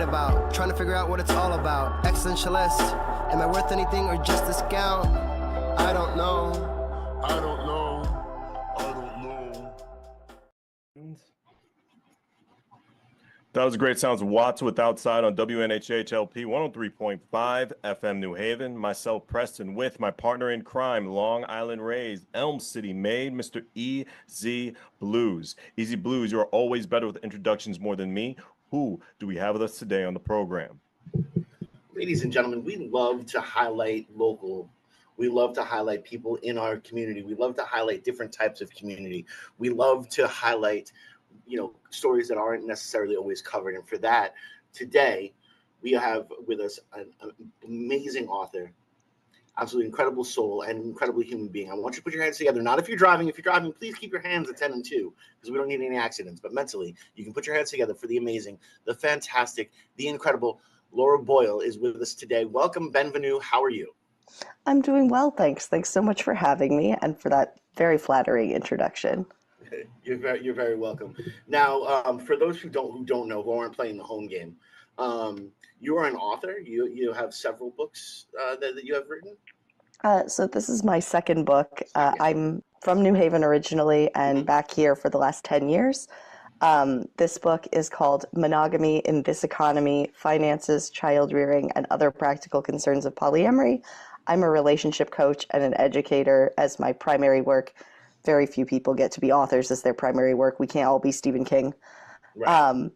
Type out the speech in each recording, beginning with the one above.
about. Trying to figure out what it's all about. Existentialist. Am I worth anything or just a scout? I don't know. I don't know. I don't know. That was great sounds of Watts with Outside on WNHHLP 103.5 FM New Haven. Myself, Preston, with my partner in crime, Long Island Raised, Elm City made, Mr. EZ BlueZ. EZ BlueZ, you're always better with introductions more than me. Who do we have with us today on the program? Ladies and gentlemen, we love to highlight local. We love to highlight people in our community. We love to highlight different types of community. We love to highlight stories that aren't necessarily always covered. And for that, today, we have with us an amazing author, absolutely incredible soul, and incredible human being. I want you to put your hands together. Not if you're driving. If you're driving, please keep your hands at 10 and 2, because we don't need any accidents. But mentally, you can put your hands together for the amazing, the fantastic, the incredible Laura Boyle is with us today. Welcome, benvenue. How are you? I'm doing well, thanks. Thanks so much for having me and for that very flattering introduction. You're very welcome. Now, for those who don't know, who aren't playing the home game, you are an author. You have several books that you have written. So this is my second book. I'm from New Haven originally and back here for the last 10 years. This book is called Monogamy in This Economy, Finances, Child Rearing, and Other Practical Concerns of Polyamory. I'm a relationship coach and an educator as my primary work. Very few people get to be authors as their primary work. We can't all be Stephen King. Right.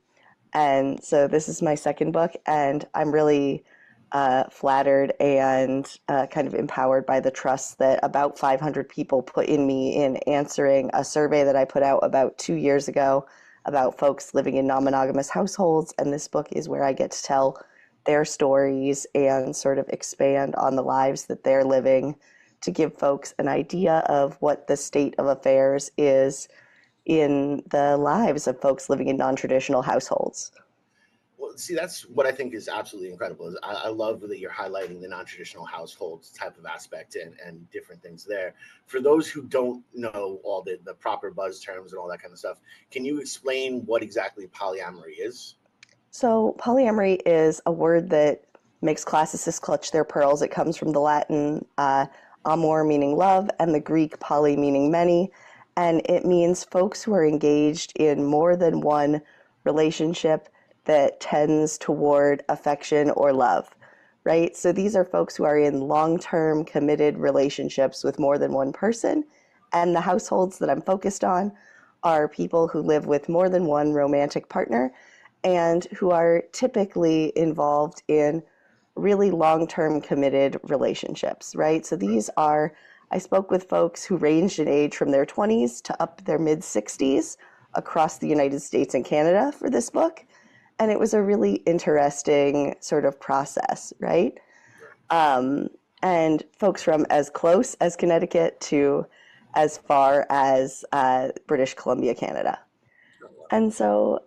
And so this is my second book, and I'm really flattered and kind of empowered by the trust that about 500 people put in me in answering a survey that I put out about 2 years ago about folks living in non-monogamous households. And this book is where I get to tell their stories and sort of expand on the lives that they're living to give folks an idea of what the state of affairs is in the lives of folks living in non-traditional households. Well, see, that's what I think is absolutely incredible. I love that you're highlighting the non-traditional households type of aspect and different things there. For those who don't know all the proper buzz terms and all that kind of stuff, can you explain what exactly polyamory is? So polyamory is a word that makes classicists clutch their pearls. It comes from the Latin amor, meaning love, and the Greek poly, meaning many. And it means folks who are engaged in more than one relationship that tends toward affection or love, right? So these are folks who are in long-term committed relationships with more than one person. And the households that I'm focused on are people who live with more than one romantic partner and who are typically involved in really long-term committed relationships, right? So I spoke with folks who ranged in age from their 20s to up their mid-60s across the United States and Canada for this book. And it was a really interesting sort of process, right? And folks from as close as Connecticut to as far as British Columbia, Canada. And so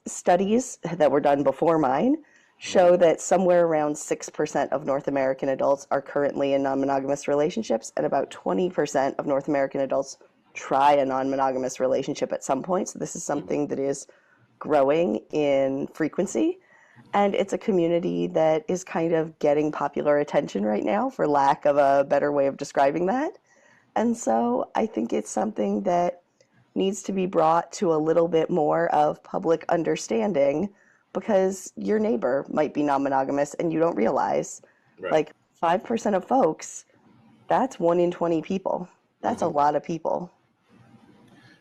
studies that were done before mine show that somewhere around 6% of North American adults are currently in non-monogamous relationships, and about 20% of North American adults try a non-monogamous relationship at some point. So this is something that is growing in frequency, and it's a community that is kind of getting popular attention right now, for lack of a better way of describing that. And so I think it's something that needs to be brought to a little bit more of public understanding, because your neighbor might be non-monogamous and you don't realize. Right. Like 5% of folks, that's 1 in 20 people. That's a lot of people.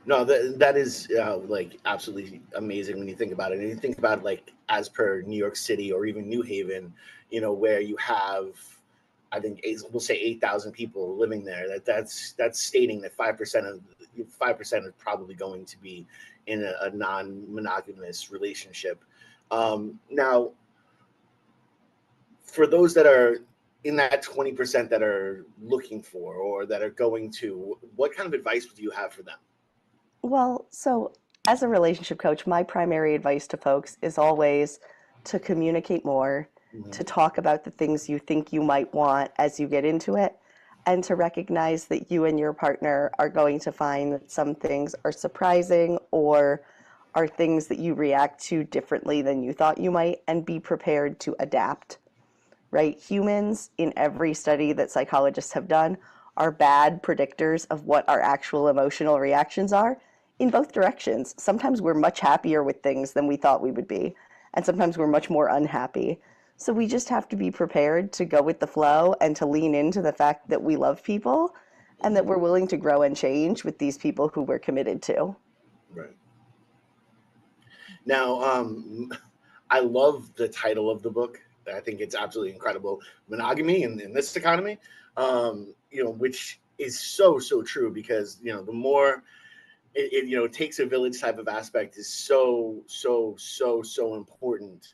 No, that is like absolutely amazing when you think about it. And you think about it, like as per New York City or even New Haven, where you have, I think we'll say 8,000 people living there. That's stating that 5% is probably going to be in a non-monogamous relationship. Now, for those that are in that 20% that are looking for or that are going to, what kind of advice would you have for them? Well, so as a relationship coach, my primary advice to folks is always to communicate more, to talk about the things you think you might want as you get into it, and to recognize that you and your partner are going to find that some things are surprising or are things that you react to differently than you thought you might, and be prepared to adapt, right? Humans, in every study that psychologists have done, are bad predictors of what our actual emotional reactions are in both directions. Sometimes we're much happier with things than we thought we would be, and sometimes we're much more unhappy. So we just have to be prepared to go with the flow and to lean into the fact that we love people and that we're willing to grow and change with these people who we're committed to. Right. Now, I love the title of the book. I think it's absolutely incredible. Monogamy in this economy, which is so true, because, the more it takes a village type of aspect is so important.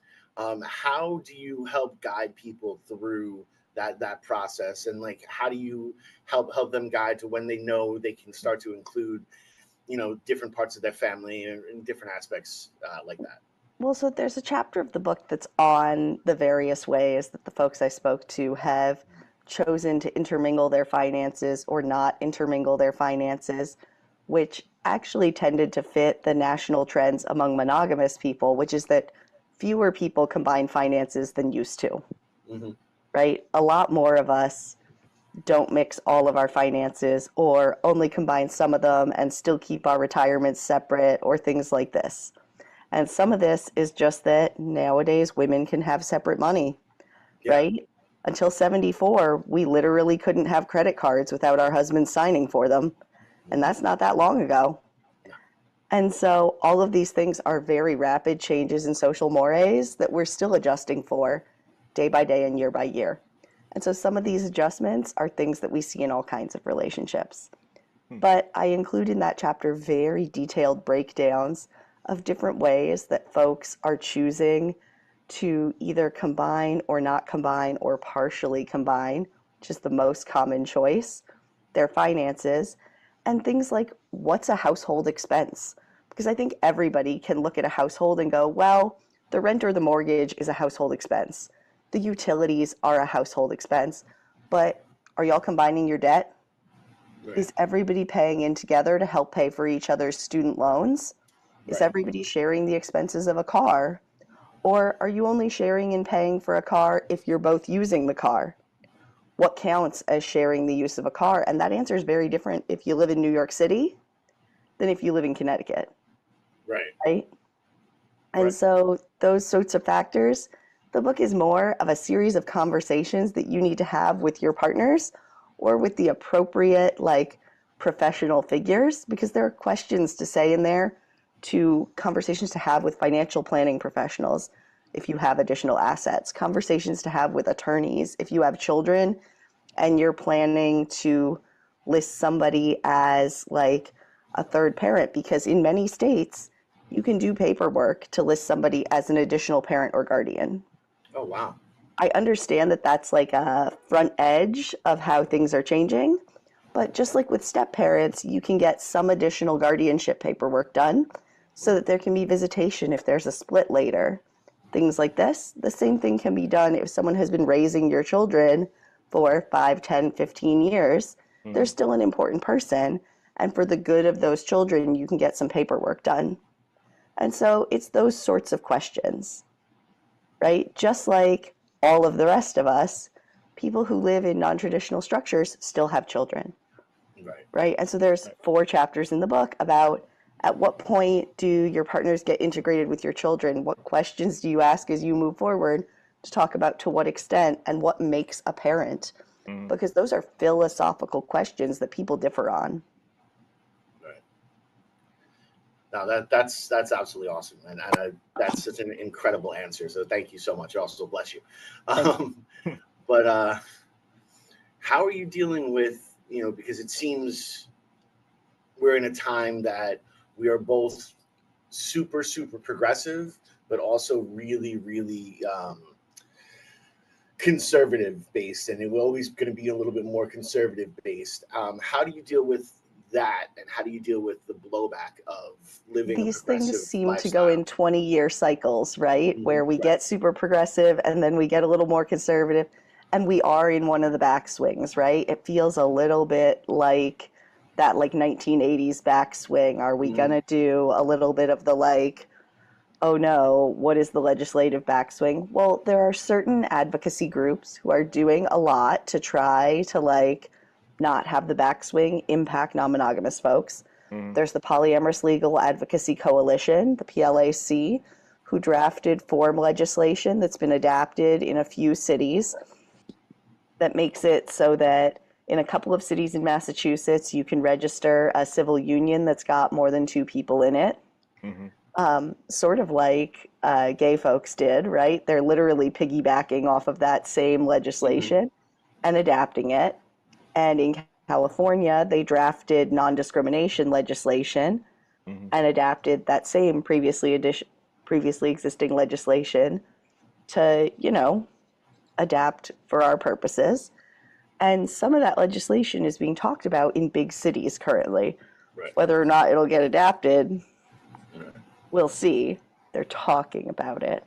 How do you help guide people through that process, and like, how do you help them guide to when they know they can start to include different parts of their family and different aspects like that? Well, so there's a chapter of the book that's on the various ways that the folks I spoke to have chosen to intermingle their finances or not intermingle their finances, which actually tended to fit the national trends among monogamous people, which is that fewer people combine finances than used to, right? A lot more of us don't mix all of our finances, or only combine some of them and still keep our retirements separate, or things like this. And some of this is just that nowadays women can have separate money, right? Until 74, we literally couldn't have credit cards without our husbands signing for them. And that's not that long ago. And so all of these things are very rapid changes in social mores that we're still adjusting for day by day and year by year. And so some of these adjustments are things that we see in all kinds of relationships. But I include in that chapter very detailed breakdowns of different ways that folks are choosing to either combine or not combine or partially combine, which is the most common choice, their finances, and things like, what's a household expense? Because I think everybody can look at a household and go, well, the rent or the mortgage is a household expense. The utilities are a household expense, but are y'all combining your debt? Right. Is everybody paying in together to help pay for each other's student loans? Is everybody sharing the expenses of a car? Or are you only sharing and paying for a car if you're both using the car? What counts as sharing the use of a car? And that answer is very different if you live in New York City than if you live in Connecticut. Right? And so those sorts of factors, the book is more of a series of conversations that you need to have with your partners or with the appropriate, professional figures, because there are questions to say in there, to conversations to have with financial planning professionals if you have additional assets, conversations to have with attorneys if you have children and you're planning to list somebody as a third parent, because in many states you can do paperwork to list somebody as an additional parent or guardian. Oh, wow. I understand that that's a front edge of how things are changing, but just like with step parents, you can get some additional guardianship paperwork done so that there can be visitation if there's a split later. Things like this. The same thing can be done if someone has been raising your children for 5, 10, 15 years. They're still an important person. And for the good of those children, you can get some paperwork done. And so it's those sorts of questions, right? Just like all of the rest of us, people who live in non-traditional structures still have children, right? And so there's 4 chapters in the book about at what point do your partners get integrated with your children? What questions do you ask as you move forward to talk about to what extent and what makes a parent? Because those are philosophical questions that people differ on. Right. Now that's absolutely awesome, and that's such an incredible answer. So thank you so much. Also bless you. But how are you dealing with, because it seems we're in a time that we are both super progressive, but also really conservative based, and we're always going to be a little bit more conservative based. How do you deal with that, and how do you deal with the blowback of living these a progressive things seem lifestyle? to go in 20-year cycles, right? Where we get super progressive and then we get a little more conservative, and we are in one of the backswings, right? It feels a little bit like that like 1980s backswing? Are we going to do a little bit of the like, oh no, what is the legislative backswing? Well, there are certain advocacy groups who are doing a lot to try to like not have the backswing impact non-monogamous folks. There's the Polyamorous Legal Advocacy Coalition, the PLAC, who drafted form legislation that's been adapted in a few cities that makes it so that in a couple of cities in Massachusetts, you can register a civil union that's got more than 2 people in it. Sort of like gay folks did, right? They're literally piggybacking off of that same legislation and adapting it. And in California, they drafted non-discrimination legislation and adapted that same previously existing legislation to, you know, adapt for our purposes. And some of that legislation is being talked about in big cities currently. Right. Whether or not it'll get adapted, we'll see. They're talking about it.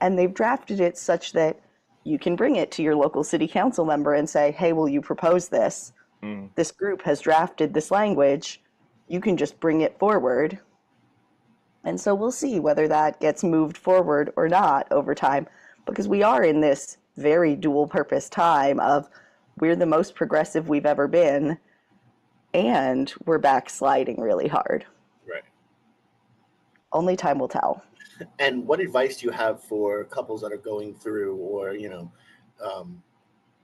And they've drafted it such that you can bring it to your local city council member and say, hey, will you propose this? This group has drafted this language. You can just bring it forward. And so we'll see whether that gets moved forward or not over time, because we are in this very dual purpose time of we're the most progressive we've ever been, and we're backsliding really hard. Right. Only time will tell. And what advice do you have for couples that are going through, or, you know,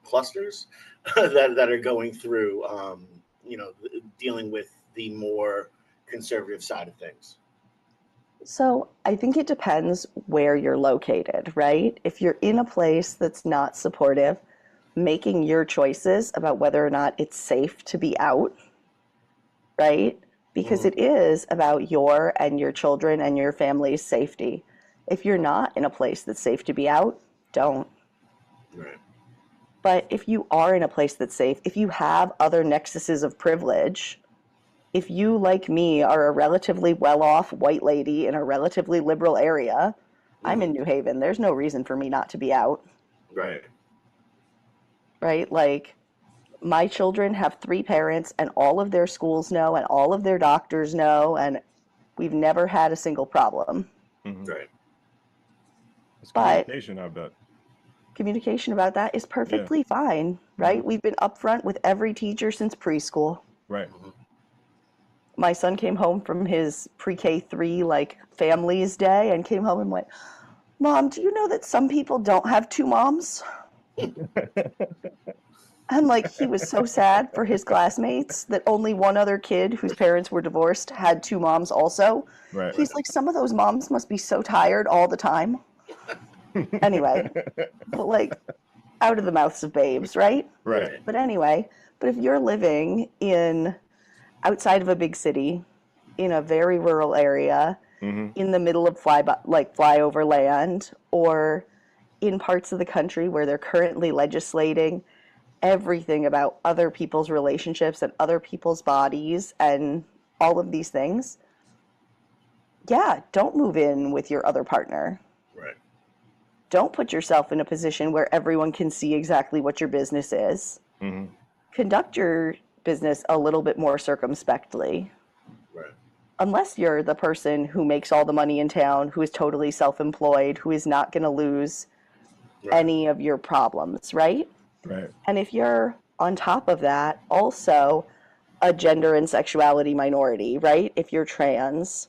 clusters that are going through, you know, dealing with the more conservative side of things? So I think it depends where you're located, right? If you're in a place that's not supportive, making your choices about whether or not it's safe to be out, right? Because it is about your and your children and your family's safety. If you're not in a place that's safe to be out, don't. Right. But if you are in a place that's safe, if you have other nexuses of privilege, if you, like me, are a relatively well-off white lady in a relatively liberal area, I'm in New Haven. There's no reason for me not to be out. Right. Right? Like, my children have 3 parents, and all of their schools know, and all of their doctors know, and we've never had a single problem. Right. It's But communication, I bet. communication about that is perfectly fine, right? We've been upfront with every teacher since preschool. Right. My son came home from his pre-K 3 like families day and came home and went, Mom, do you know that some people don't have 2 moms? And like, he was so sad for his classmates that only one other kid whose parents were divorced had 2 moms also. Right. He's like, some of those moms must be so tired all the time. Anyway, but like, out of the mouths of babes, right? Right. But anyway, but if you're living in outside of a big city, in a very rural area, in the middle of flyover land, or in parts of the country where they're currently legislating everything about other people's relationships and other people's bodies and all of these things, yeah, don't move in with your other partner. Right. Don't put yourself in a position where everyone can see exactly what your business is. Conduct your business a little bit more circumspectly. Right. Unless you're the person who makes all the money in town, who is totally self-employed, who is not going to lose any of your problems, right? Right. And if you're on top of that also a gender and sexuality minority, right? If you're trans,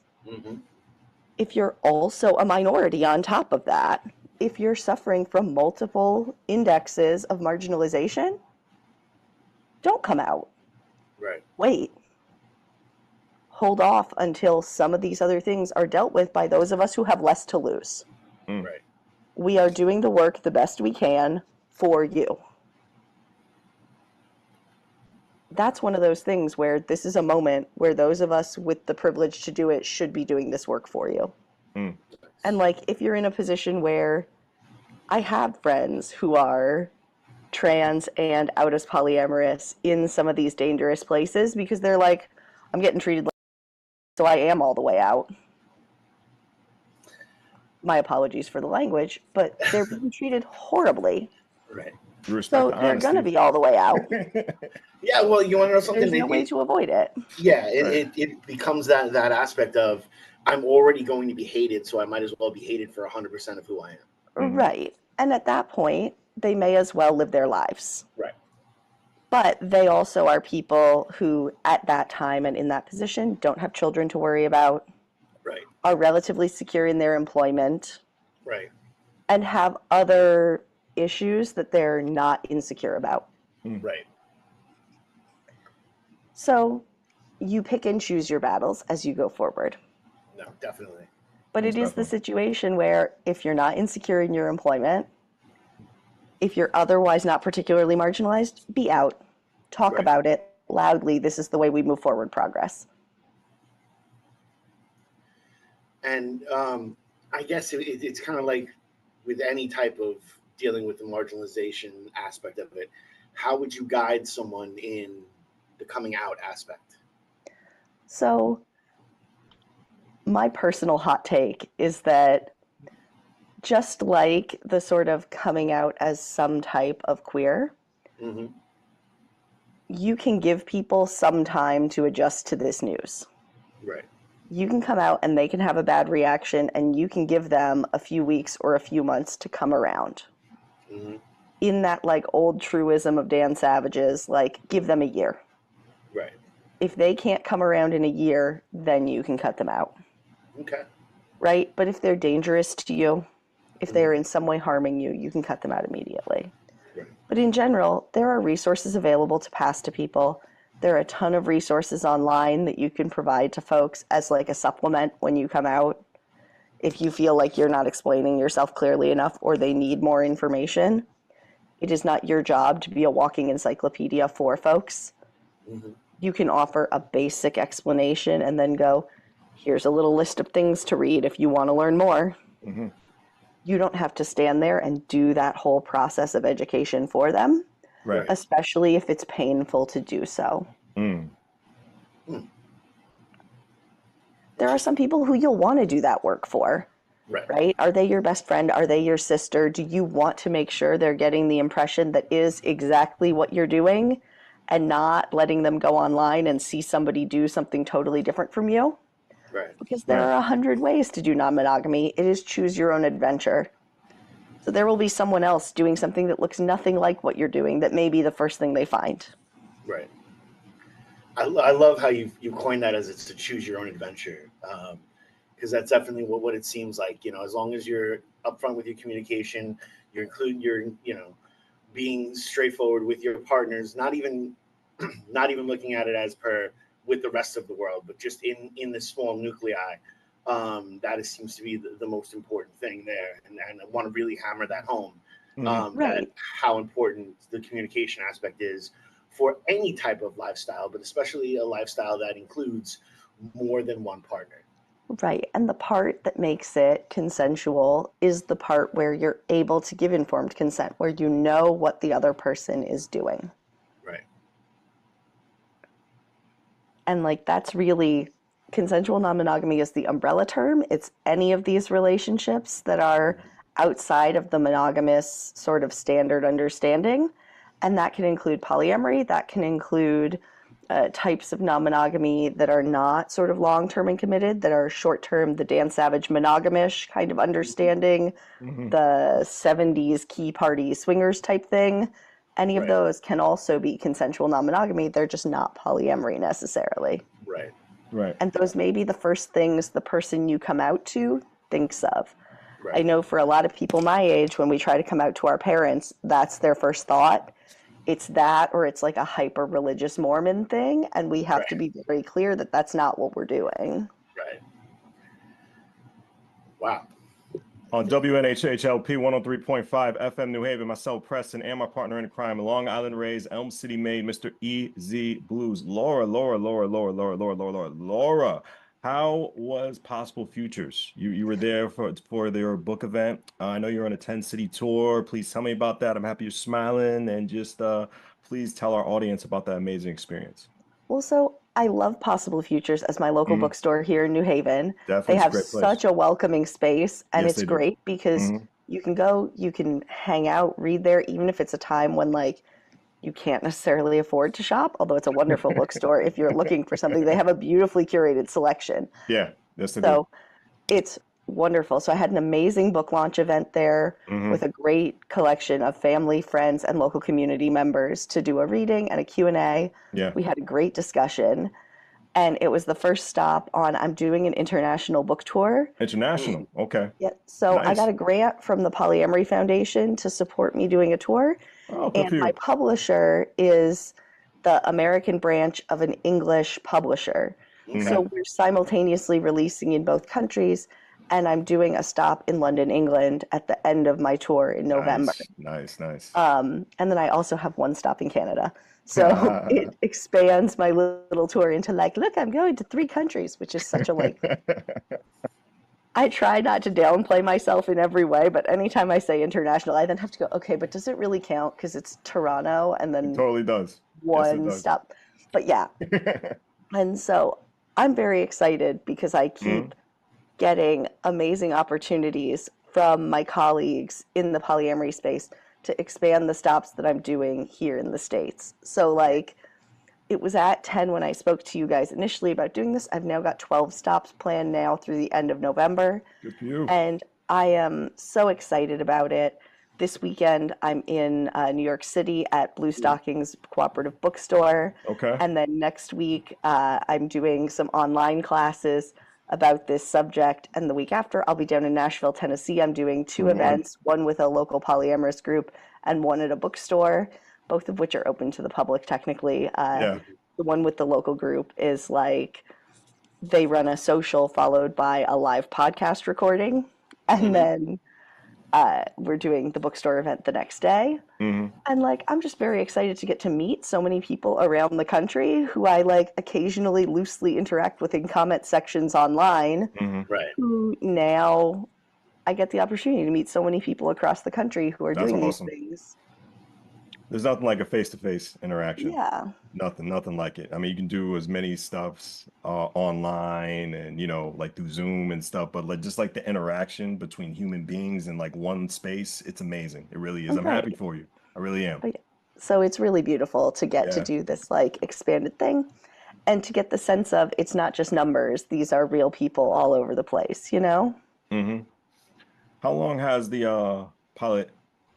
if you're also a minority on top of that, if you're suffering from multiple indexes of marginalization, don't come out. Right. Wait. Hold off until some of these other things are dealt with by those of us who have less to lose. Right. We are doing the work the best we can for you. That's one of those things where this is a moment where those of us with the privilege to do it should be doing this work for you. And like, if you're in a position where I have friends who are trans and out as polyamorous in some of these dangerous places because they're like, I'm getting treated like, so I am all the way out. My apologies for the language, but they're being treated horribly. Right. We respect So the they're going to honesty. be all the way out. Yeah, well, you want to know something? There's no way to avoid it. Yeah, Right. it becomes that aspect of I'm already going to be hated, so I might as well be hated for 100% of who I am. Mhm. Right. And at that point, they may as well live their lives. Right. But they also are people who, at that time and in that position, don't have children to worry about, Right. are relatively secure in their employment, Right. and have other issues that they're not insecure about. Right. So you pick and choose your battles as you go forward. No, definitely. But Most it is the definitely. situation where if you're not insecure in your employment, if you're otherwise not particularly marginalized, be out. Talk Right. about it loudly. This is the way we move forward progress. And I guess it's kind of like with any type of dealing with the marginalization aspect of it. How would you guide someone in the coming out aspect? So my personal hot take is that just like the sort of coming out as some type of queer, Mm-hmm. you can give people some time to adjust to this news. Right. You can come out and they can have a bad reaction, and you can give them a few weeks or a few months to come around. Mm-hmm. In that like old truism of Dan Savage's, like, give them a year. Right. If they can't come around in a year, then you can cut them out. Okay. Right? But if they're dangerous to you, if they are in some way harming you, you can cut them out immediately. Right. But in general, there are resources available to pass to people. There are a ton of resources online that you can provide to folks as like a supplement when you come out. If you feel like you're not explaining yourself clearly enough or they need more information, it is not your job to be a walking encyclopedia for folks. Mm-hmm. You can offer a basic explanation and then go, here's a little list of things to read if you want to learn more. Mm-hmm. You don't have to stand there and do that whole process of education for them, Right. especially if it's painful to do so. Mm. There are some people who you'll want to do that work for, Right. right? Are they your best friend? Are they your sister? Do you want to make sure they're getting the impression that is exactly what you're doing and not letting them go online and see somebody do something totally different from you? Right. Because there Right. are 100 ways to do non-monogamy. It is choose your own adventure. So there will be someone else doing something that looks nothing like what you're doing that may be the first thing they find. Right. I love how you coined that as it's to choose your own adventure, because that's definitely what it seems like. As long as you're upfront with your communication, you're including being straightforward with your partners, not even looking at it as per with the rest of the world, but just in the small nuclei. Seems to be the most important thing there, and I want to really hammer that home. Mhm. That Right. how important the communication aspect is for any type of lifestyle, but especially a lifestyle that includes more than one partner. Right. And the part that makes it consensual is the part where you're able to give informed consent, where you know what the other person is doing. Right. And like that's really consensual non-monogamy is the umbrella term. It's any of these relationships that are outside of the monogamous sort of standard understanding. And that can include polyamory, that can include types of non-monogamy that are not sort of long-term and committed, that are short-term, the Dan Savage monogamish kind of understanding, Mhm. the 70s key party swingers type thing. Any of Right. those can also be consensual non-monogamy. They're just not polyamory necessarily. Right. Right. And those may be the first things the person you come out to thinks of. Right. I know for a lot of people my age, when we try to come out to our parents, that's their first thought. It's that, or it's like a hyper religious Mormon thing. And we have to be very clear that that's not what we're doing. Right. Wow. On WNHHLP 103.5 FM New Haven, myself, Preston, and my partner in crime, Long Island Rays, Elm City Made, Mr. EZ Blues. Laura, how was Possible Futures? You were there for their book event. I know you're on a 10-city tour. Please tell me about that. I'm happy you're smiling, and just please tell our audience about that amazing experience. Well, so I love Possible Futures as my local bookstore here in New Haven. Definitely, They it's a have great place. such a welcoming space, and Yes, it's they do. great because you can go, you can hang out, read there, even if it's a time when like you can't necessarily afford to shop, although it's a wonderful bookstore if you're looking for something. They have a beautifully curated selection. Yeah, yes, they do. So it's wonderful. So I had an amazing book launch event there with a great collection of family, friends, and local community members to do a reading and a Q&A. Yeah. We had a great discussion. And it was the first stop on, I'm doing an international book tour. International, okay. Yeah. So I Nice. got a grant from the Polyamory Foundation to support me doing a tour. Oh, good for And my you. publisher is the American branch of an English publisher. So we're simultaneously releasing in both countries, and I'm doing a stop in London, England at the end of my tour in November. Nice. And then I also have one stop in Canada. So it expands my little tour into like, look, I'm going to 3 countries, which is such a like, I try not to downplay myself in every way, but anytime I say international, I then have to go, okay, but does it really count? Because it's Toronto and then Totally does. one stop. But yeah. And so I'm very excited because I keep getting amazing opportunities from my colleagues in the polyamory space to expand the stops that I'm doing here in the States. So like it was at 10 when I spoke to you guys initially about doing this. I've now got 12 stops planned now through the end of November. Good for you. And I am so excited about it. This weekend, I'm in New York City at Blue Stockings Cooperative Bookstore. Okay. And then next week, I'm doing some online classes about this subject. And the week after, I'll be down in Nashville, Tennessee. I'm doing 2 events, one with a local polyamorous group and one at a bookstore, both of which are open to the public technically. The one with the local group is like they run a social followed by a live podcast recording. And then we're doing the bookstore event the next day. And like, I'm just very excited to get to meet so many people around the country who I like occasionally loosely interact with in comment sections online. Right. Who now I get the opportunity to meet so many people across the country who are That's doing awesome. these things. There's nothing like a face-to-face interaction. Yeah. Nothing like it. I mean, you can do as many stuffs online and, you know, like through Zoom and stuff, but like just like the interaction between human beings in like one space, it's amazing. It really is. I'm happy for you. I really am. So it's really beautiful to get to do this like expanded thing and to get the sense of it's not just numbers. These are real people all over the place, you know? How long has the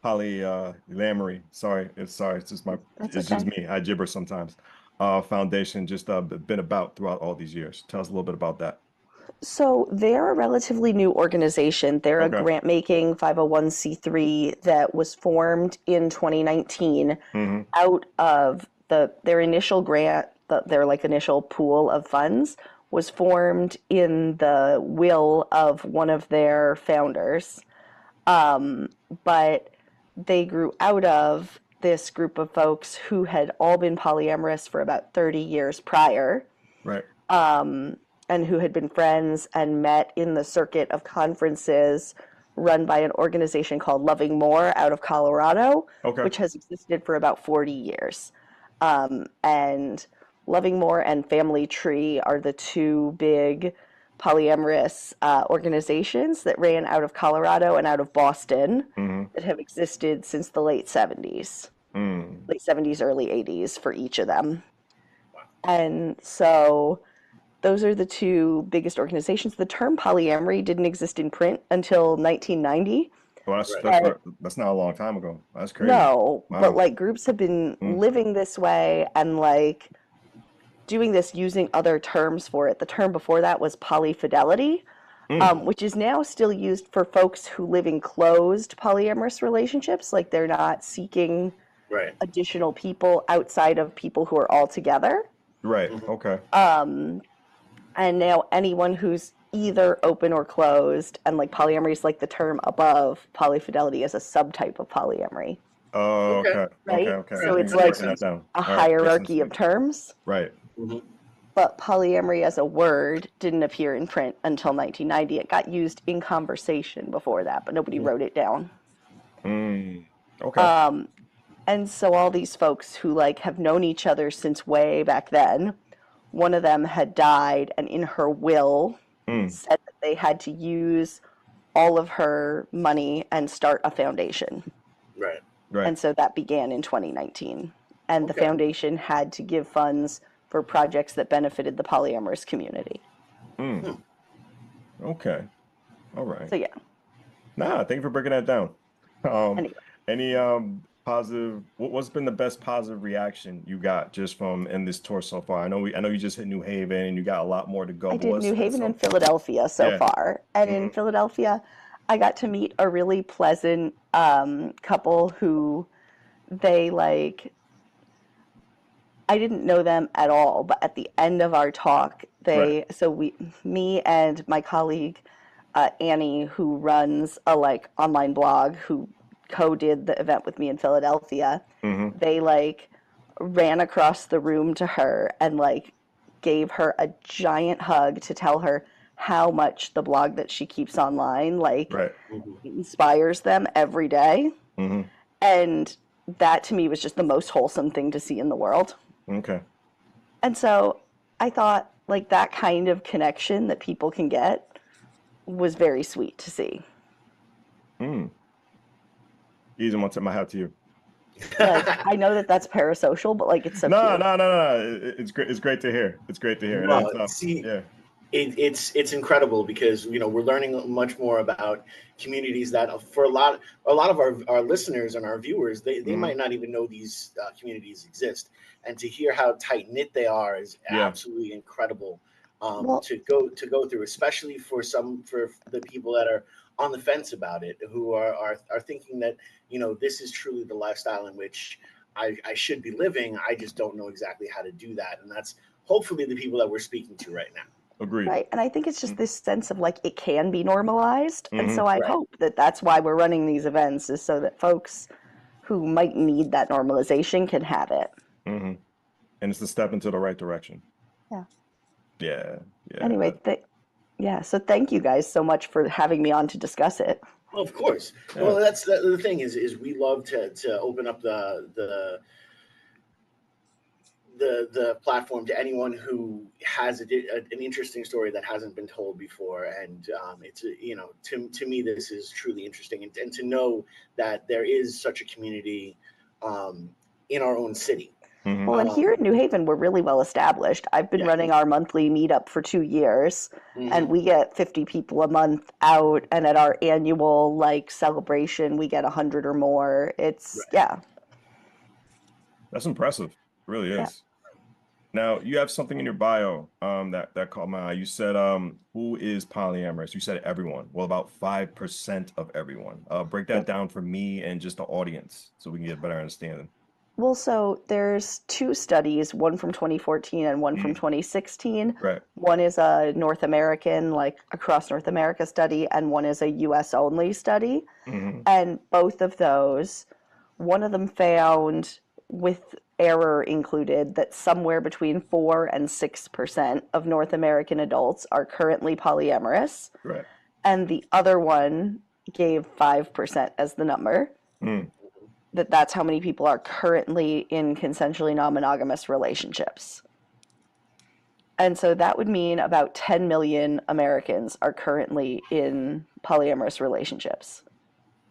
polyamory, it's just me, I gibber sometimes, foundation just been about throughout all these years? Tell us a little bit about that. So they're a relatively new organization. They're a grant-making 501c3 that was formed in 2019 out of their initial grant, their like initial pool of funds was formed in the will of one of their founders. But they grew out of this group of folks who had all been polyamorous for about 30 years prior. Right. And who had been friends and met in the circuit of conferences run by an organization called Loving More out of Colorado, which has existed for about 40 years. And Loving More and Family Tree are the 2 big polyamorous organizations that ran out of Colorado and out of Boston that have existed since the late 70s. Late 70s, early 80s for each of them. And so those are the 2 biggest organizations. The term polyamory didn't exist in print until 1990. Well, that's not a long time ago. That's crazy. No, Wow. but like groups have been living this way and like doing this using other terms for it. The term before that was polyfidelity, which is now still used for folks who live in closed polyamorous relationships. Like they're not seeking additional people outside of people who are all together. Right. Okay. And now anyone who's either open or closed, and like polyamory is like the term above polyfidelity as a subtype of polyamory. Oh, okay. Right? Okay. So it's like a hierarchy of terms. Right. But polyamory as a word didn't appear in print until 1990. It got used in conversation before that, but nobody wrote it down. Okay. And so all these folks who like have known each other since way back then, one of them had died and in her will said that they had to use all of her money and start a foundation. Right. Right. And so that began in 2019. And the Okay. foundation had to give funds for projects that benefited the polyamorous community. Okay. All right. So yeah. Nah, thank you for breaking that down. Anyway. Any positive? What's been the best positive reaction you got just from in this tour so far? I know you just hit New Haven and you got a lot more to go. I But did what's New been Haven and some- Philadelphia so Yeah. far. And in Philadelphia, I got to meet a really pleasant couple who they like, I didn't know them at all, but at the end of our talk, me and my colleague Annie, who runs a like online blog, who co-did the event with me in Philadelphia, they like ran across the room to her and like gave her a giant hug to tell her how much the blog that she keeps online like Right. inspires them every day. Mm-hmm. And that to me was just the most wholesome thing to see in the world. Okay. And so I thought like that kind of connection that people can get was very sweet to see. Easy, I'm gonna tip my hat to you. Like, I know that that's parasocial, but like it's so No. cute. It's great. It's great to hear. It's great to hear. And Well, it's, see, yeah. it's incredible because we're learning much more about communities that for a lot of our listeners and our viewers they might not even know these communities exist, and to hear how tight knit they are is absolutely incredible to go through, especially for the people that are on the fence about it, who are thinking that this is truly the lifestyle in which I should be living. I just don't know exactly how to do that, and that's hopefully the people that we're speaking to right now. Agreed. Right. And I think it's just this sense of like it can be normalized. And so I Right. hope that that's why we're running these events, is so that folks who might need that normalization can have it. And it's a step into the right direction. Yeah. Yeah. Anyway, so thank you guys so much for having me on to discuss it. Well, of course. Yeah. Well, that's the thing is we love to open up the platform to anyone who has an interesting story that hasn't been told before, and it's to me this is truly interesting, and to know that there is such a community in our own city. Well, and here in New Haven, we're really well established. I've been running our monthly meetup for 2 years, and we get 50 people a month out. And at our annual like celebration, we get 100 or more. It's That's impressive. It really is. Now you have something in your bio that caught my eye. You said who is polyamorous? You said everyone. Well, about 5% of everyone. Break that down for me and just the audience so we can get a better understanding. Well, so there's 2 studies, one from 2014 and one from 2016. Right. One is a North American, like across North America study, and one is a US only study. And both of those, one of them found, with error included, that somewhere between 4 and 6% of North American adults are currently polyamorous. Right. And the other one gave 5% as the number. That's how many people are currently in consensually non-monogamous relationships. And so that would mean about 10 million Americans are currently in polyamorous relationships.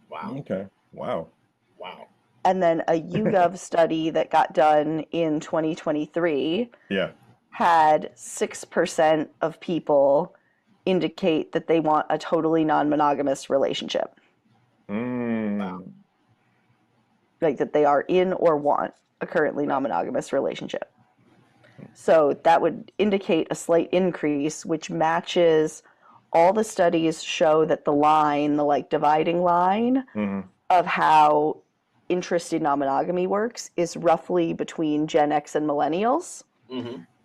Wow. Okay. Wow. And then a YouGov study that got done in 2023 had 6% of people indicate that they want a totally non-monogamous relationship. Wow. Like that they are in or want a currently non-monogamous relationship. So that would indicate a slight increase, which matches all the studies show that the line, the like dividing line of how interest in non-monogamy works is roughly between Gen X and millennials.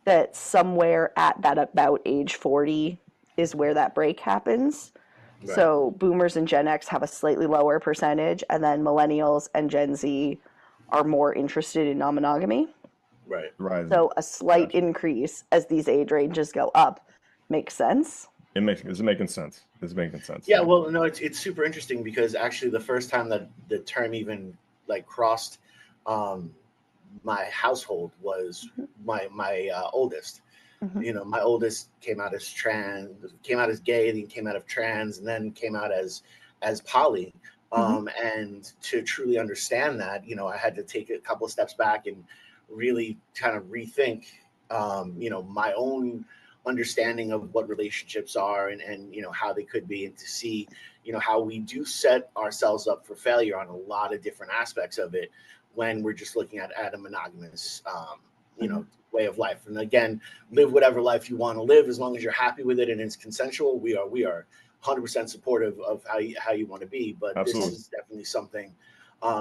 That somewhere at that about age 40 is where that break happens. Right. So boomers and Gen X have a slightly lower percentage, and then millennials and Gen Z are more interested in non-monogamy. Right. So a slight increase as these age ranges go up makes sense. It's making sense. Yeah, well, no, it's super interesting because actually the first time that the term even like crossed my household was my oldest. You know, my oldest came out as gay, then came out of trans, and then came out as poly. And to truly understand that, you know, I had to take a couple of steps back and really kind of rethink, you know, my own understanding of what relationships are, and you know, how they could be, and to see, you know, how we do set ourselves up for failure on a lot of different aspects of it when we're just looking at a monogamous, you know, way of life. And again, live whatever life you want to live, as long as you're happy with it and it's consensual. We are 100% supportive of how you want to be. But Absolutely. This is definitely something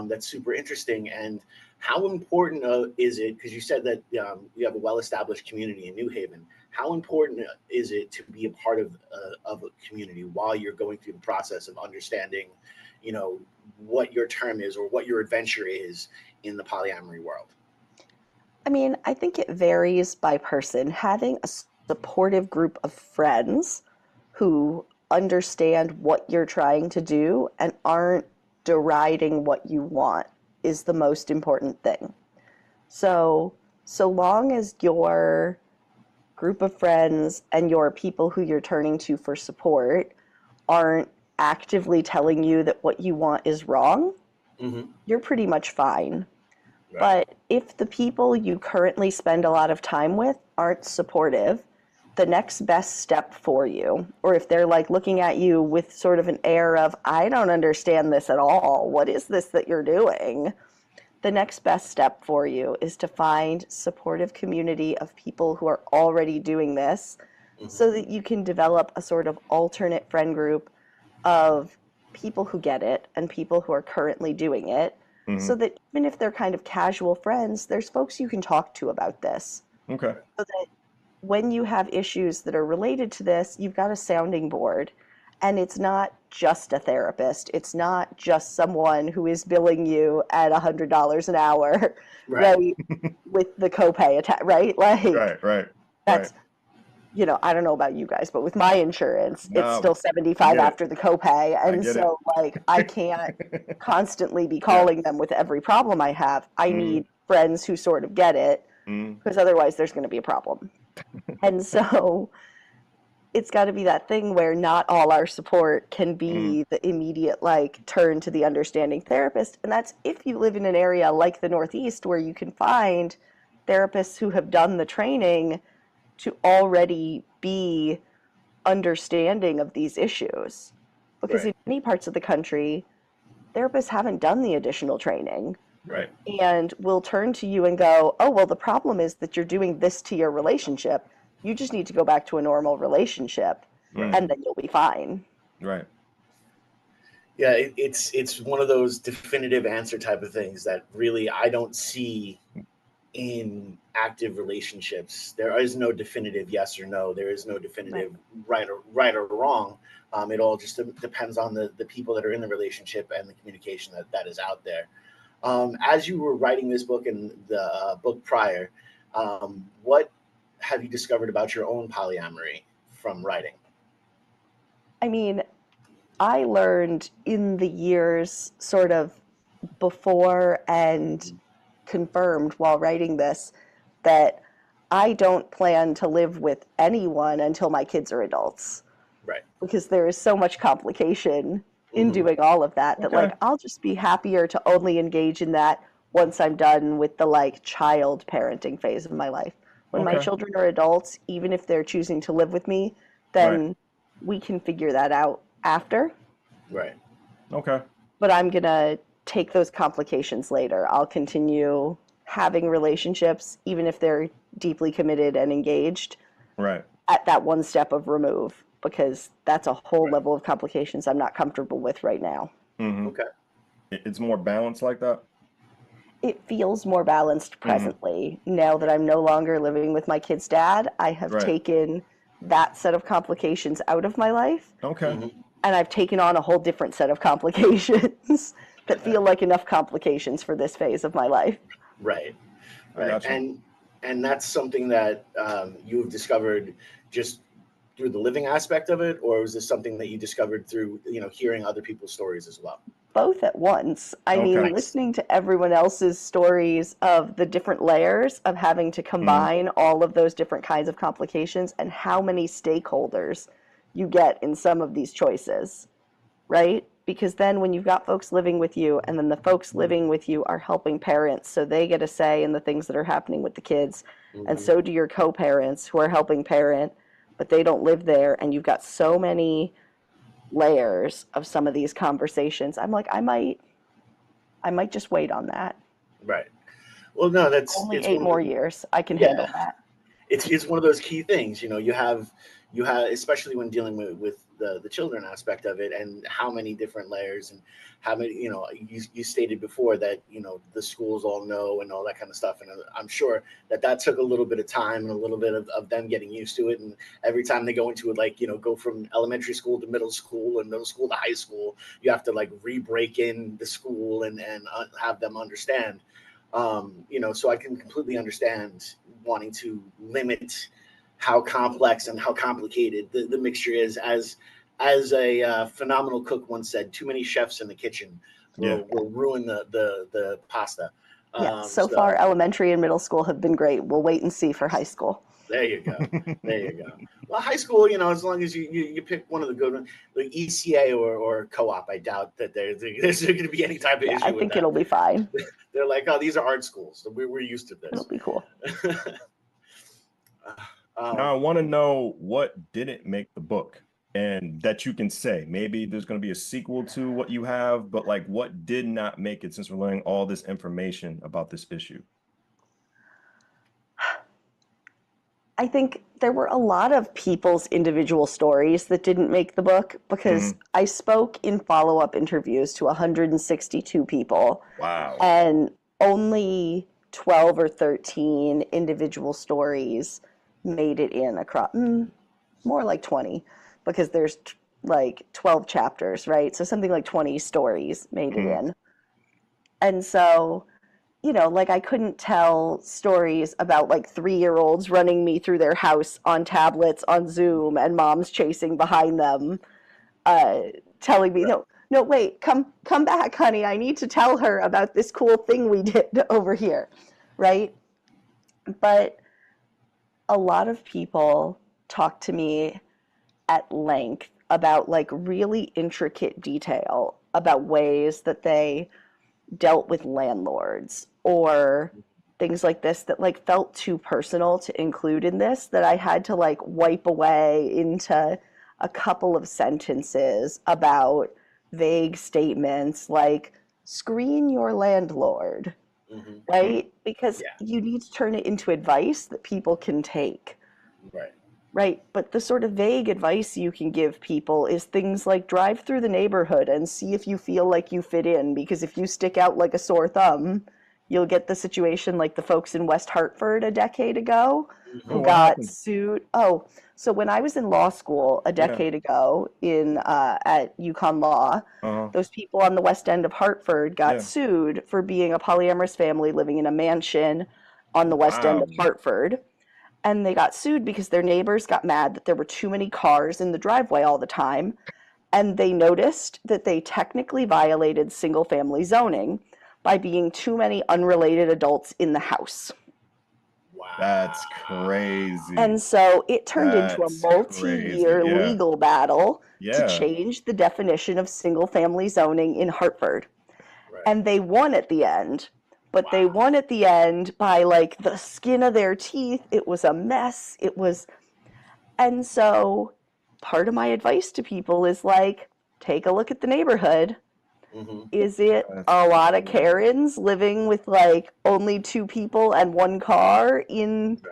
that's super interesting. And how important is it? Because you said that you have a well-established community in New Haven. How important is it to be a part of a community while you're going through the process of understanding, you know, what your term is or what your adventure is in the polyamory world? I mean, I think it varies by person. Having a supportive group of friends who understand what you're trying to do and aren't deriding what you want is the most important thing. So long as your group of friends and your people who you're turning to for support aren't actively telling you that what you want is wrong, you're pretty much fine. Right. But if the people you currently spend a lot of time with aren't supportive, the next best step for you, or if they're like looking at you with sort of an air of, I don't understand this at all, what is this that you're doing? The next best step for you is to find supportive community of people who are already doing this, so that you can develop a sort of alternate friend group of people who get it and people who are currently doing it, so that even if they're kind of casual friends, there's folks you can talk to about this. Okay. So that when you have issues that are related to this, you've got a sounding board. And it's not just a therapist. It's not just someone who is billing you at $100 an hour, right? With the copay, right? Like, Right. that's, you know, I don't know about you guys, but with my insurance, it's still $75 after the copay. And so, like, I can't constantly be calling them with every problem I have. I need friends who sort of get it, because otherwise there's going to be a problem. And so it's got to be that thing where not all our support can be the immediate, like, turn to the understanding therapist. And that's if you live in an area like the Northeast where you can find therapists who have done the training to already be understanding of these issues. Because in many parts of the country, therapists haven't done the additional training. Right. And will turn to you and go, oh, well, the problem is that you're doing this to your relationship. You just need to go back to a normal relationship, and then you'll be fine. Right. Yeah, it's one of those definitive answer type of things that really I don't see in active relationships. There is no definitive yes or no. There is no definitive right or wrong. It all just depends on the people that are in the relationship and the communication that is out there. As you were writing this book and the book prior, what have you discovered about your own polyamory from writing? I mean, I learned in the years sort of before and confirmed while writing this that I don't plan to live with anyone until my kids are adults. Right. Because there is so much complication in doing all of that, that like, I'll just be happier to only engage in that once I'm done with the like child parenting phase of my life. When my children are adults, even if they're choosing to live with me, then we can figure that out after. Right. Okay. But I'm going to take those complications later. I'll continue having relationships, even if they're deeply committed and engaged, at that one step of remove, because that's a whole level of complications I'm not comfortable with right now. Okay. It's more balanced like that? It feels more balanced presently. Now that I'm no longer living with my kid's dad, I have taken that set of complications out of my life. Okay. And I've taken on a whole different set of complications that feel like enough complications for this phase of my life. Right. Gotcha. And that's something that you've discovered just through the living aspect of it, or was this something that you discovered through, you know, hearing other people's stories as well? both at once. I Okay. mean, listening to everyone else's stories of the different layers of having to combine all of those different kinds of complications and how many stakeholders you get in some of these choices, right? Because then when you've got folks living with you and then the folks living with you are helping parents, so they get a say in the things that are happening with the kids, and so do your co-parents who are helping parent, but they don't live there, and you've got so many layers of some of these conversations. I'm like, I might just wait on that. Right. Well, no, Only it's 8 one of more the, years. I can handle yeah, that. it's one of those key things. You have especially when dealing with the children aspect of it, and how many different layers, and how many, you stated before that the schools all know and all that kind of stuff, and I'm sure that took a little bit of time and a little bit of them getting used to it, and every time they go into it, like go from elementary school to middle school and middle school to high school, you have to like re-break in the school and have them understand. So I can completely understand wanting to limit how complex and how complicated the mixture is. As a phenomenal cook once said, too many chefs in the kitchen will ruin the pasta. Yeah, so far So elementary and middle school have been great. We'll wait and see for high school. there you go. There you go. Well, high school, as long as you pick one of the good ones, like ECA or co-op, I doubt that there's going to be any type of Yeah, issue I with think that. it'll be fine. They're like, oh, these are art schools. So we're used to It'll this. be cool. Now I want to know what didn't make the book, and that you can say. Maybe there's going to be a sequel to what you have, but like what did not make it, since we're learning all this information about this issue? I think there were a lot of people's individual stories that didn't make the book because I spoke in follow-up interviews to 162 people. Wow. And only 12 or 13 individual stories made it in across, more like 20, because there's like 12 chapters, right? So something like 20 stories made it in. And so, like I couldn't tell stories about like 3-year-olds running me through their house on tablets on Zoom and moms chasing behind them, telling me, no, wait, come back, honey. I need to tell her about this cool thing we did over here, right? But a lot of people talk to me at length about like really intricate detail about ways that they dealt with landlords or things like this that like felt too personal to include in this, that I had to like wipe away into a couple of sentences about vague statements like screen your landlord, right? Because you need to turn it into advice that people can take. Right. But the sort of vague advice you can give people is things like drive through the neighborhood and see if you feel like you fit in, because if you stick out like a sore thumb, you'll get the situation like the folks in West Hartford a decade ago who got sued. Oh, so when I was in law school a decade ago at UConn Law, those people on the west end of Hartford got sued for being a polyamorous family living in a mansion on the west end of Hartford. And they got sued because their neighbors got mad that there were too many cars in the driveway all the time. And they noticed that they technically violated single-family zoning by being too many unrelated adults in the house. Wow. That's crazy. And so it turned into a multi-year legal battle to change the definition of single-family zoning in Hartford. And they won at the end. But they won at the end by like the skin of their teeth. It was a mess. And so part of my advice to people is like, take a look at the neighborhood. Is it a lot of Karens living with like only 2 people and 1 car in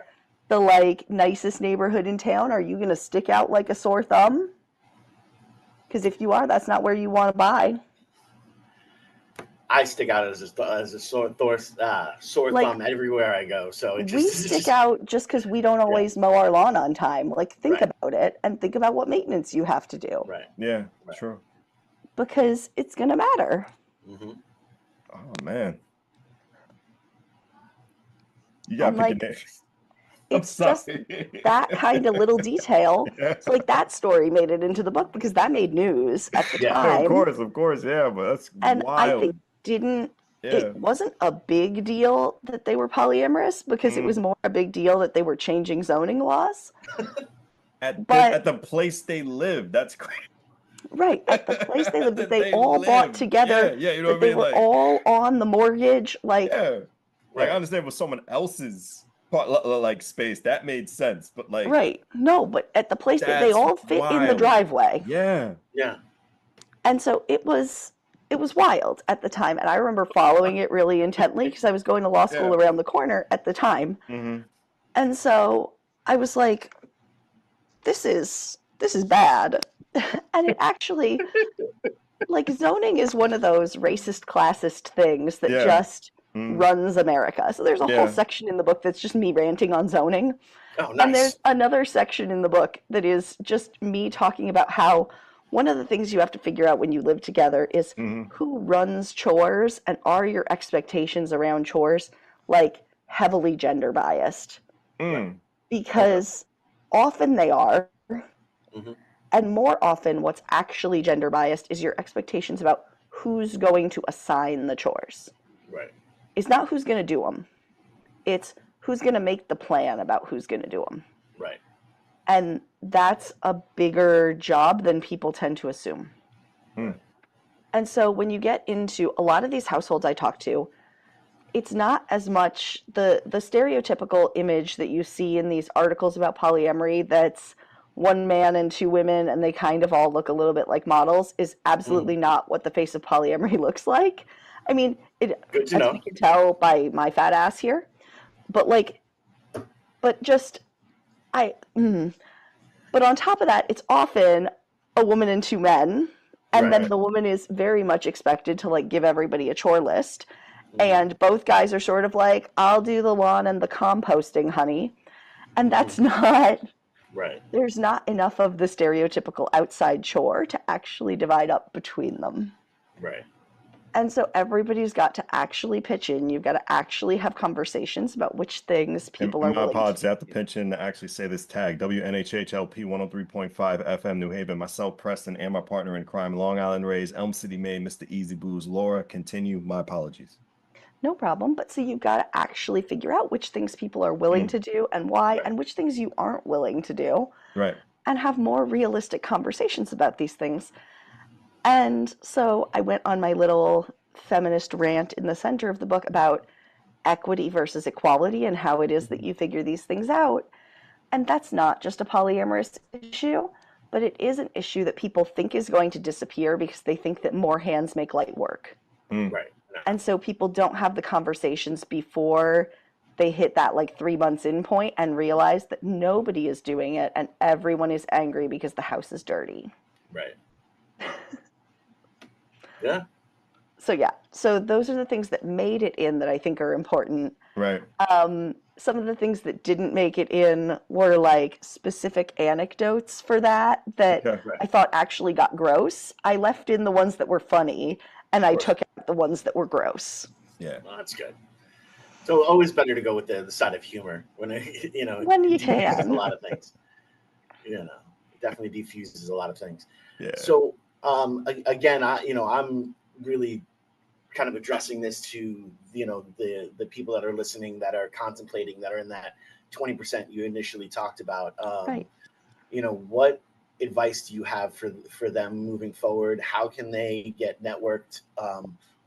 the like nicest neighborhood in town? Are you going to stick out like a sore thumb? Because if you are, that's not where you want to buy. I stick out as a sore thumb everywhere I go. So we stick out just because we don't always mow our lawn on time. Like think about it and think about what maintenance you have to do. Yeah, true. Because it's gonna matter. Oh man, you got to pick a name. it's just that kind of little detail. Yeah. So like that story made it into the book because that made news at the Yeah. time. Of course, yeah, but that's And I think wild. Yeah. it wasn't a big deal that they were polyamorous because it was more a big deal that they were changing zoning laws. At But the place they live, that's crazy. right, at the place they lived, that That they all bought lived. together, Yeah, you know that what I they mean? were Like, all on the mortgage, like yeah. Like, Right. I understand it was someone else's like space. That made sense, but like right. No, but at the place that they that's all fit in the wild. driveway. Yeah. Yeah. And so it was wild at the time, and I remember following it really intently because I was going to law school Yeah. around the corner at the time. Mm-hmm. And so I was like, this is bad. And it actually, like, zoning is one of those racist, classist things that Yeah. just Mhm. runs America. So there's a whole Yeah. section in the book that's just me ranting on zoning. Oh, And there's nice. another section in the book that is just me talking about how one of the things you have to figure out when you live together is Mhm. who runs chores, and are your expectations around chores like heavily gender biased? Mm. Because often they are, Mhm. and more often what's actually gender biased is your expectations about who's going to assign the chores. Right. It's not who's going to do them. It's who's going to make the plan about who's going to do them. Right. And that's a bigger job than people tend to assume. Hmm. And so when you get into a lot of these households I talk to, it's not as much the stereotypical image that you see in these articles about polyamory that's one man and two women and they kind of all look a little bit like models is absolutely not what the face of polyamory looks like. I mean, Good to as know. we can tell by my fat ass here, but just but on top of that, it's often a woman and two men, and then Right. the woman is very much expected to like give everybody a chore list, and both guys are sort of like, I'll do the lawn and the composting, honey. And that's not, Right. there's not enough of the stereotypical outside chore to actually divide up between them. Right. And so everybody's got to actually pitch in. You've got to actually have conversations about which things people are My willing apologies. to I have to pinch in to actually say this tag. WNHHLP 103.5 FM New Haven. Myself, Preston, and my partner in crime, Long Island Rays, Elm City, Maine, Mr. Easy Booze. Laura, continue. My apologies. No problem. But so you've got to actually figure out which things people are willing to do and why, Right. and which things you aren't willing to do, Right. and have more realistic conversations about these things. And so I went on my little feminist rant in the center of the book about equity versus equality and how it is that you figure these things out. And that's not just a polyamorous issue, but it is an issue that people think is going to disappear because they think that more hands make light work. Mm. Right. No. And so people don't have the conversations before they hit that like 3 months in point and realize that nobody is doing it and everyone is angry because the house is dirty. Right. Yeah. So yeah, so those are the things that made it in that I think are important. Right. Some of the things that didn't make it in were like specific anecdotes for that Yeah. Right. I thought actually got gross. I left in the ones that were funny and I took out the ones that were gross. Yeah. Well, that's good. So always better to go with the side of humor when it, When you diffuses can. a lot of things. It definitely diffuses a lot of things. Yeah. So again, I'm really kind of addressing this to the people that are listening, that are contemplating, that are in that 20% you initially talked about. Right. What advice do you have for them moving forward? How can they get networked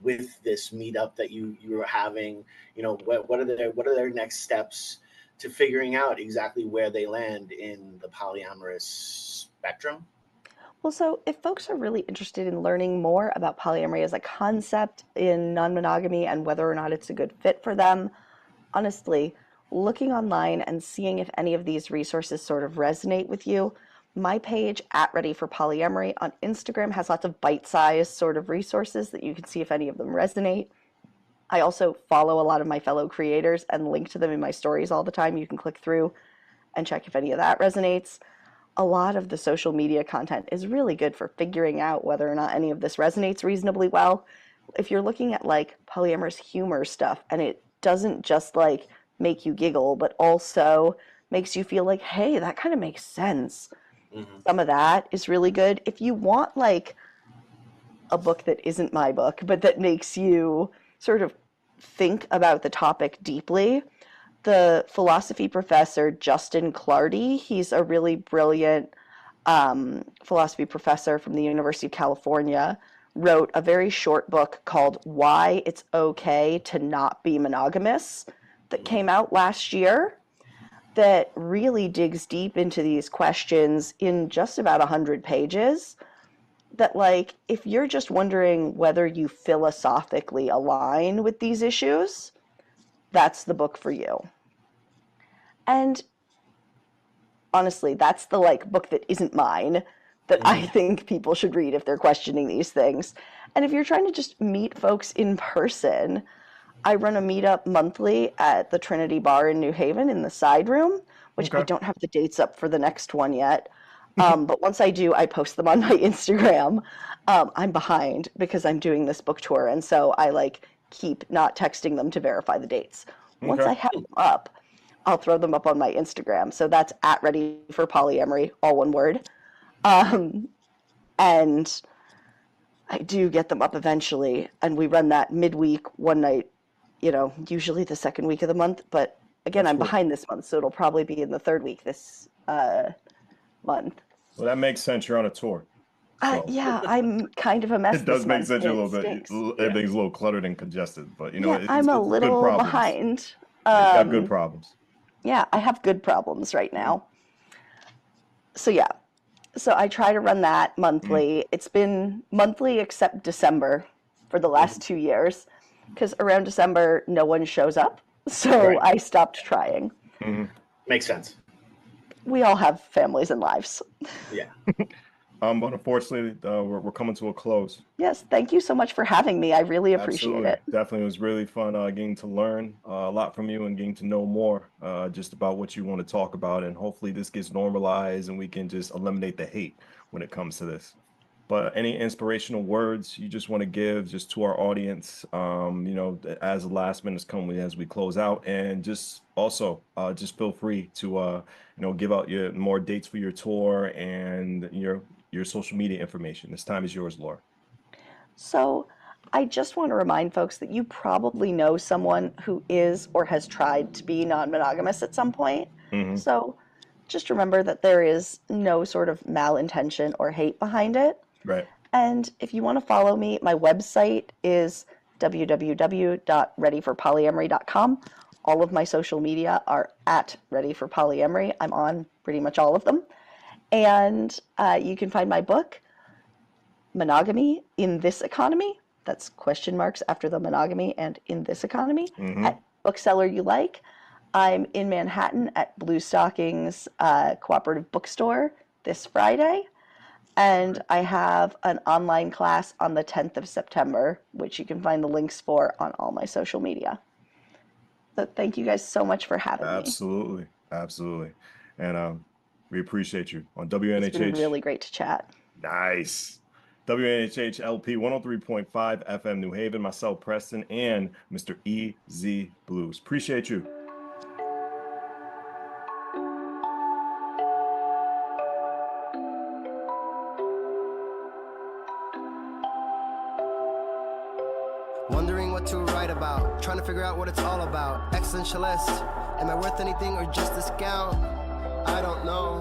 with this meetup that you are having? What are their next steps to figuring out exactly where they land in the polyamorous spectrum? Well, so if folks are really interested in learning more about polyamory as a concept in non-monogamy and whether or not it's a good fit for them, honestly, looking online and seeing if any of these resources sort of resonate with you. My page, @ReadyForPolyamory, on Instagram has lots of bite-sized sort of resources that you can see if any of them resonate. I also follow a lot of my fellow creators and link to them in my stories all the time. You can click through and check if any of that resonates. A lot of the social media content is really good for figuring out whether or not any of this resonates reasonably well. If you're looking at like polyamorous humor stuff and it doesn't just like make you giggle, but also makes you feel like, hey, that kind of makes sense. Some of that is really good. If you want like a book that isn't my book, but that makes you sort of think about the topic deeply, the philosophy professor Justin Clardy, he's a really brilliant philosophy professor from the University of California, wrote a very short book called Why It's Okay to Not Be Monogamous that came out last year, that really digs deep into these questions in just about 100 pages. That, like, if you're just wondering whether you philosophically align with these issues, that's the book for you. And honestly, that's the like book that isn't mine that I think people should read if they're questioning these things. And if you're trying to just meet folks in person, I run a meetup monthly at the Trinity Bar in New Haven in the side room, which I don't have the dates up for the next one yet. But once I do, I post them on my Instagram. I'm behind because I'm doing this book tour, and so I like keep not texting them to verify the dates. Once I have them up, I'll throw them up on my Instagram. So that's at Ready for Polyamory, all one word. And I do get them up eventually, and we run that midweek one night, usually the second week of the month. But again, I'm behind this month, so it'll probably be in the third week this month. Well, that makes sense. You're on a tour. So. Yeah, I'm kind of a mess. It does make month, sense. You're a little bit. Everything's a little cluttered and congested, but I'm a little behind. Got good problems. Yeah, I have good problems right now. So I try to run that monthly. It's been monthly except December for the last 2 years, because around December no one shows up. So I stopped trying. Makes sense. We all have families and lives. Yeah. But unfortunately, we're coming to a close. Yes, thank you so much for having me. I really appreciate it. Definitely, it was really fun getting to learn a lot from you and getting to know more just about what you want to talk about. And hopefully this gets normalized and we can just eliminate the hate when it comes to this. But any inspirational words you just want to give just to our audience, as the last minutes come as we close out, and just also just feel free to give out your more dates for your tour and your social media information. This time is yours, Laura. So I just want to remind folks that you probably know someone who is or has tried to be non-monogamous at some point. So just remember that there is no sort of malintention or hate behind it. Right. And if you want to follow me, my website is www.readyforpolyamory.com. All of my social media are at Ready for Polyamory. I'm on pretty much all of them. And you can find my book, Monogamy in This Economy. That's question marks after the monogamy and in this economy, at bookseller you like. I'm in Manhattan at Blue Stockings Cooperative Bookstore this Friday. And I have an online class on the 10th of September, which you can find the links for on all my social media. So thank you guys so much for having me. Absolutely. And we appreciate you on WNHH. It's been really great to chat. Nice. WNHH LP 103.5 FM New Haven, myself, Preston, and Mr. EZ Blues. Appreciate you. Wondering what to write about, trying to figure out what it's all about. Existentialist, am I worth anything or just a scout? I don't know.